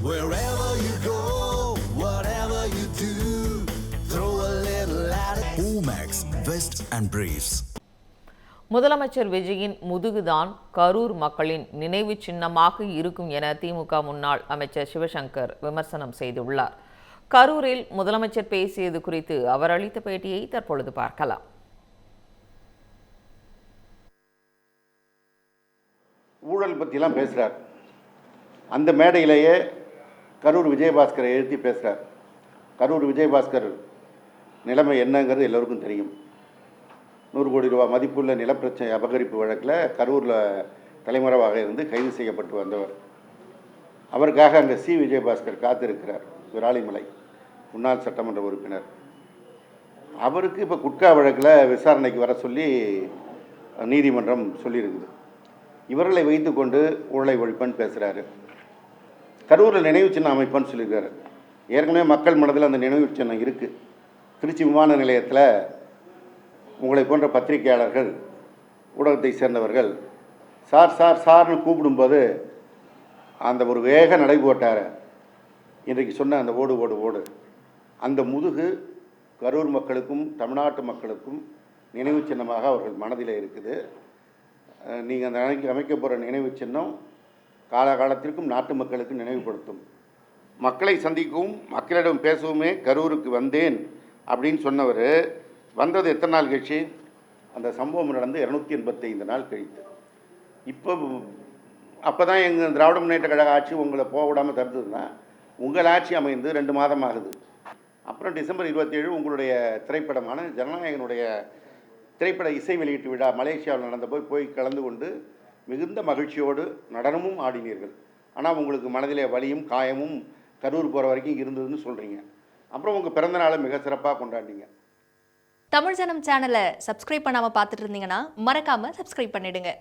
Wherever you go, whatever you do, throw a little at it. Omax, Vest and Briefs. முதலமைச்சர் விஜயின் முதுகுதான் கரூர் மக்களின் நினைவு சின்னமாக இருக்கும் என திமுக முன்னாள் அமைச்சர் சிவசங்கர் விமர்சனம் செய்துள்ளார். கரூரில் முதலமைச்சர் பேசியது குறித்து அவர் அளித்த பேட்டியை தற்பொழுது பார்க்கலாம். ஊழல் பற்றிலாம் பேசுகிறார். அந்த மேடையிலேயே கரூர் விஜயபாஸ்கரை எழுத்தி பேசுகிறார். கரூர் விஜயபாஸ்கர் நிலைமை என்னங்கிறது எல்லோருக்கும் தெரியும். 100 கோடி ரூபா மதிப்புள்ள நிலப்பிரச்சனை அபகரிப்பு வழக்கில் கரூரில் தலைமறைவாக இருந்து கைது செய்யப்பட்டு வந்தவர். அவருக்காக அங்கே விஜயபாஸ்கர் காத்திருக்கிறார். விராலிமலை முன்னாள் சட்டமன்ற உறுப்பினர். அவருக்கு இப்போ குட்கா வழக்கில் விசாரணைக்கு வர சொல்லி நீதிமன்றம் சொல்லியிருக்குது. இவர்களை வைத்து கொண்டு ஊழலை ஒழிப்பன்னு பேசுகிறாரு. கரூரில் நினைவு சின்னம் அமைப்பன்னு சொல்லியிருக்காரு. ஏற்கனவே மக்கள் மனதில் அந்த நினைவு சின்னம் இருக்குது. திருச்சி விமான நிலையத்தில் உங்களை போன்ற பத்திரிகையாளர்கள், ஊடகத்தை சேர்ந்தவர்கள் சார் சார் சார்னு கூப்பிடும்போது அந்த ஒரு வேக நடை போட்டார். இன்றைக்கு சொன்ன அந்த ஓடு ஓடு ஓடு அந்த முதுகு கரூர் மக்களுக்கும் தமிழ்நாட்டு மக்களுக்கும் நினைவு சின்னமாக அவர்கள் மனதில் இருக்குது. நீங்கள் அந்த அமைக்க போகிற நினைவு சின்னம் காலகாலத்திற்கும் நாட்டு மக்களுக்கு நினைவுபடுத்தும். மக்களை சந்திக்கவும் மக்களிடம் பேசவுமே கரூருக்கு வந்தேன் அப்படின்னு சொன்னவர் வந்தது எத்தனை நாள் கழிச்சு? அந்த சம்பவம் நடந்து 285 நாள் கழித்து. அப்போ தான் எங்கள் திராவிட முன்னேற்ற கழக ஆட்சி உங்களை போக விடாமல் தடுத்ததுன்னா உங்கள் ஆட்சி அமைந்து 2 மாதம் ஆகுது. அப்புறம் டிசம்பர் 27 உங்களுடைய திரைப்படமான ஜனநாயகனுடைய திரைப்பட இசை வெளியீட்டு விழா மலேசியாவில் நடந்த போய் கலந்து கொண்டு மிகுந்த மகிழ்ச்சியோடு நடனமும் ஆடினீர்கள். ஆனால் உங்களுக்கு மனதிலே வலியும் காயமும் கரூர் போகிற வரைக்கும் இருந்ததுன்னு சொல்கிறீங்க. அப்புறம் உங்கள் பிறந்த நாளை மிக சிறப்பாக கொண்டாடினீங்க. தமிழ் ஜனம் சேனலை சப்ஸ்கிரைப் பண்ணாமல் பார்த்துட்டு இருந்தீங்கன்னா மறக்காமல் சப்ஸ்கிரைப் பண்ணிடுங்க.